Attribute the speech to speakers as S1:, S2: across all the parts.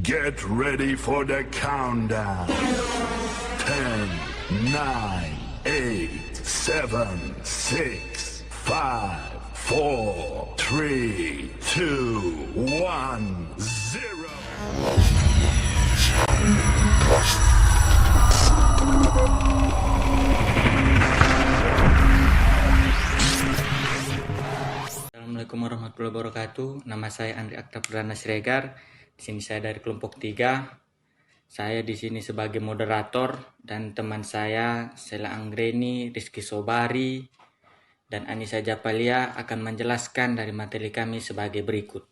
S1: Get ready for the countdown. 10, 9, 8, 7, 6, 5, 4, 3, 2, 1, 0.
S2: Assalamualaikum warahmatullahi wabarakatuh. Nama saya Andri Akta Perdana Siregar. Di sini saya dari kelompok 3. Saya di sini sebagai moderator dan teman saya Sela Anggreni, Rizky Sobari, dan Anissa Japalia akan menjelaskan dari materi kami sebagai berikut.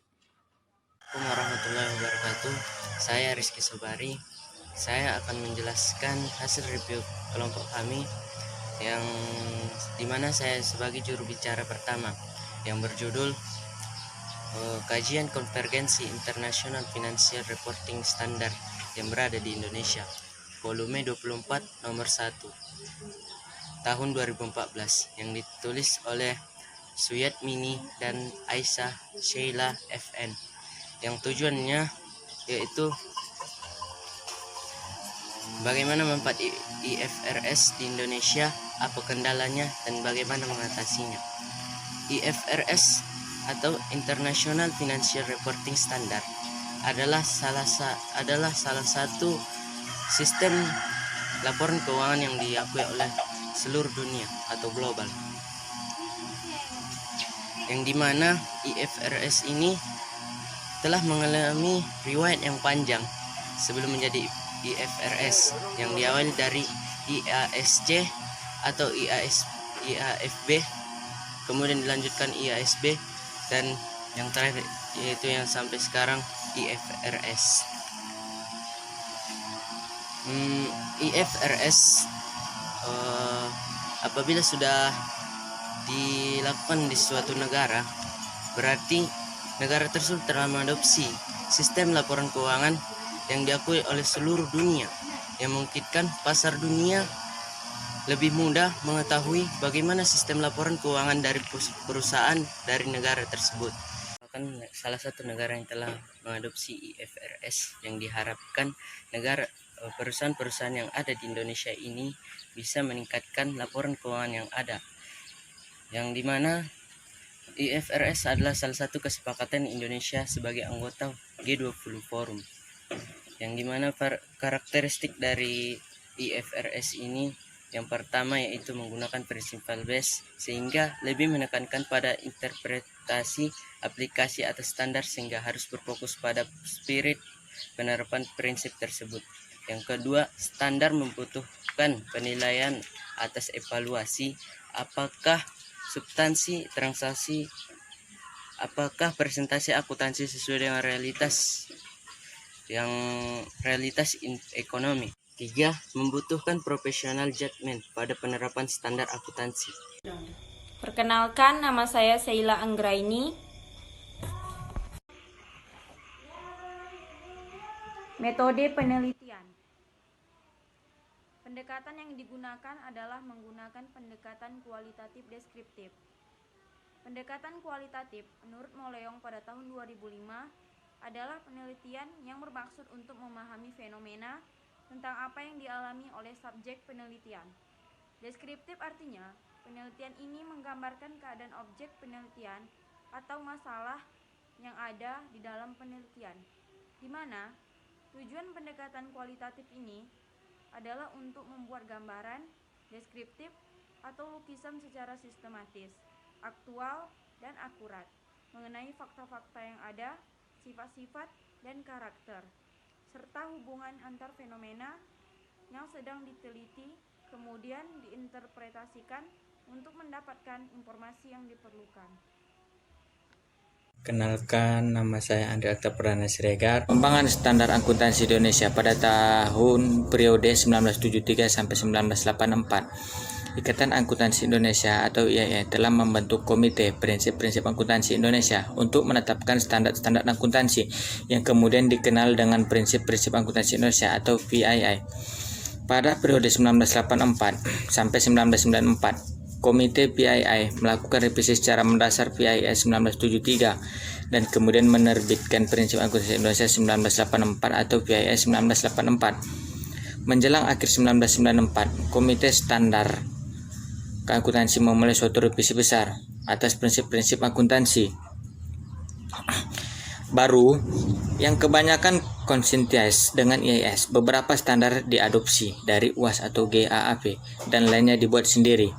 S3: Assalamualaikum warahmatullahi wabarakatuh. Saya Rizky Sobari. Saya akan menjelaskan hasil review kelompok kami yang dimana saya sebagai juru bicara pertama yang berjudul Kajian Konvergensi International Financial Reporting Standard yang berada di Indonesia, volume 24 nomor 1 tahun 2014 yang ditulis oleh Suyat Mini dan Aisyah Sheila FN, yang tujuannya yaitu bagaimana manfaat IFRS di Indonesia, apa kendalanya, dan bagaimana mengatasinya. IFRS atau International Financial Reporting Standard adalah salah satu sistem laporan keuangan yang diakui oleh seluruh dunia atau global, yang dimana IFRS ini telah mengalami riwayat yang panjang sebelum menjadi IFRS, yang diawali dari IASC atau IAFB, kemudian dilanjutkan IASB, dan yang terakhir yaitu yang sampai sekarang IFRS. IFRS apabila sudah dilakukan di suatu negara, berarti negara tersebut telah mengadopsi sistem laporan keuangan yang diakui oleh seluruh dunia, yang memungkinkan pasar dunia lebih mudah mengetahui bagaimana sistem laporan keuangan dari perusahaan dari negara tersebut. Bahkan salah satu negara yang telah mengadopsi IFRS, yang diharapkan perusahaan-perusahaan yang ada di Indonesia ini bisa meningkatkan laporan keuangan yang ada, yang dimana IFRS adalah salah satu kesepakatan Indonesia sebagai anggota G20 Forum, yang dimana karakteristik dari IFRS ini yang pertama yaitu menggunakan principle base, sehingga lebih menekankan pada interpretasi aplikasi atas standar, sehingga harus berfokus pada spirit penerapan prinsip tersebut. Yang kedua, standar membutuhkan penilaian atas evaluasi apakah substansi transaksi, apakah presentasi akuntansi sesuai dengan realitas ekonomi. 3. Membutuhkan professional judgment pada penerapan standar akuntansi.
S4: Perkenalkan, nama saya Sheila Anggraini. Metode penelitian. Pendekatan yang digunakan adalah menggunakan pendekatan kualitatif deskriptif. Pendekatan kualitatif menurut Moleong pada tahun 2005 adalah penelitian yang bermaksud untuk memahami fenomena tentang apa yang dialami oleh subjek penelitian. Deskriptif artinya penelitian ini menggambarkan keadaan objek penelitian atau masalah yang ada di dalam penelitian, di mana tujuan pendekatan kualitatif ini adalah untuk membuat gambaran deskriptif atau lukisan secara sistematis, aktual, dan akurat mengenai fakta-fakta yang ada, sifat-sifat, dan karakter, serta hubungan antar fenomena yang sedang diteliti, kemudian diinterpretasikan untuk mendapatkan informasi yang diperlukan.
S2: Kenalkan, nama saya Andri Akta Perdana Siregar. Pengembangan standar akuntansi Indonesia pada tahun periode 1973 sampai 1984. Ikatan Akuntansi Indonesia atau IAI telah membentuk Komite Prinsip-Prinsip Akuntansi Indonesia untuk menetapkan standar-standar akuntansi yang kemudian dikenal dengan Prinsip-Prinsip Akuntansi Indonesia atau PII. Pada periode 1984 sampai 1994, Komite PII melakukan revisi secara mendasar PIS 1973 dan kemudian menerbitkan Prinsip Akuntansi Indonesia 1984 atau PIS 1984. Menjelang akhir 1994, Komite Standar Akuntansi memulai suatu revisi besar atas prinsip-prinsip akuntansi baru yang kebanyakan konsintias dengan IAS. Beberapa standar diadopsi dari UAS atau GAAP dan lainnya dibuat sendiri.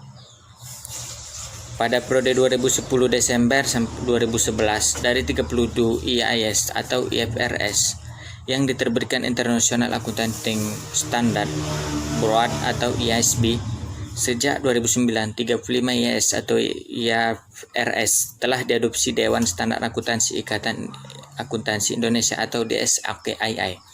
S2: Pada periode 2010 Desember sampai 2011, dari 32 IAS atau IFRS yang diterbitkan International Accounting Standard Board atau IASB, sejak 2009, 35 IAS atau IFRS telah diadopsi Dewan Standar Akuntansi Ikatan Akuntansi Indonesia atau DSAKII.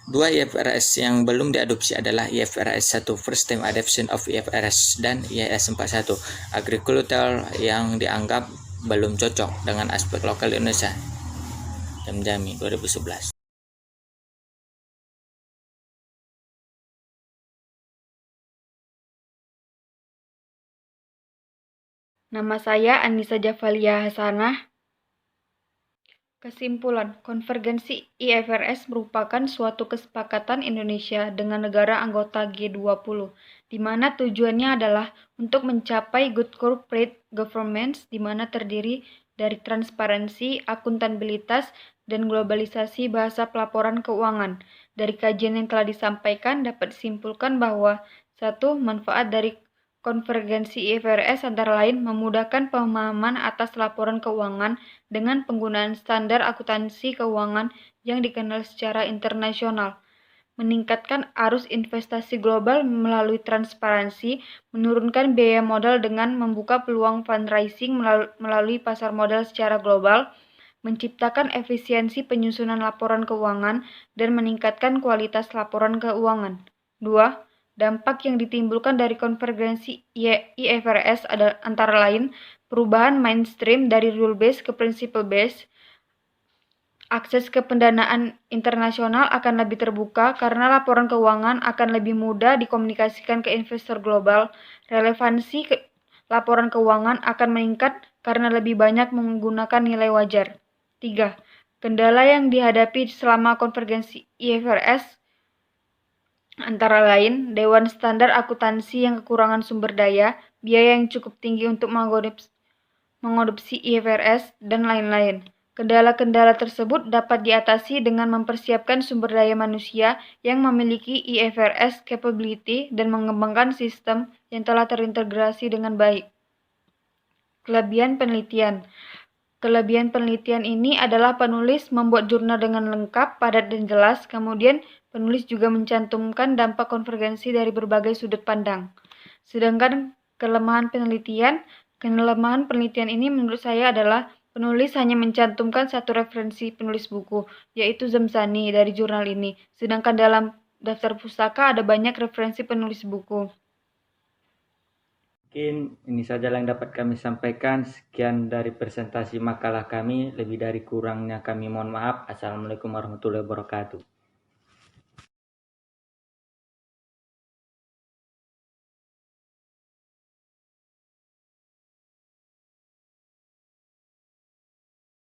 S2: Dua IFRS yang belum diadopsi adalah IFRS 1 First Time Adoption of IFRS dan IAS 41 Agricultural yang dianggap belum cocok dengan aspek lokal Indonesia. Jamjami 2011.
S4: Nama saya Anissa Jafalia Hasanah. Kesimpulan, konvergensi IFRS merupakan suatu kesepakatan Indonesia dengan negara anggota G20, di mana tujuannya adalah untuk mencapai good corporate governance, di mana terdiri dari transparansi, akuntabilitas, dan globalisasi bahasa pelaporan keuangan. Dari kajian yang telah disampaikan dapat disimpulkan bahwa satu, manfaat dari konvergensi IFRS antara lain memudahkan pemahaman atas laporan keuangan dengan penggunaan standar akuntansi keuangan yang dikenal secara internasional, meningkatkan arus investasi global melalui transparansi, menurunkan biaya modal dengan membuka peluang fundraising melalui pasar modal secara global, menciptakan efisiensi penyusunan laporan keuangan, dan meningkatkan kualitas laporan keuangan. 2. Dampak yang ditimbulkan dari konvergensi IFRS antara lain perubahan mainstream dari rule based ke principle based. Akses ke pendanaan internasional akan lebih terbuka karena laporan keuangan akan lebih mudah dikomunikasikan ke investor global. Relevansi laporan keuangan akan meningkat karena lebih banyak menggunakan nilai wajar. 3. Kendala yang dihadapi selama konvergensi IFRS antara lain, Dewan Standar Akuntansi yang kekurangan sumber daya, biaya yang cukup tinggi untuk mengadopsi IFRS, dan lain-lain. Kendala-kendala tersebut dapat diatasi dengan mempersiapkan sumber daya manusia yang memiliki IFRS capability dan mengembangkan sistem yang telah terintegrasi dengan baik. Kelebihan penelitian. Kelebihan penelitian ini adalah penulis membuat jurnal dengan lengkap, padat, dan jelas. Kemudian, penulis juga mencantumkan dampak konvergensi dari berbagai sudut pandang. Sedangkan kelemahan penelitian ini menurut saya adalah penulis hanya mencantumkan satu referensi penulis buku, yaitu Zamzani dari jurnal ini. Sedangkan dalam daftar pustaka ada banyak referensi penulis buku.
S2: Mungkin ini saja yang dapat kami sampaikan. Sekian dari presentasi makalah kami. Lebih dari kurangnya kami mohon maaf. Assalamualaikum warahmatullahi wabarakatuh.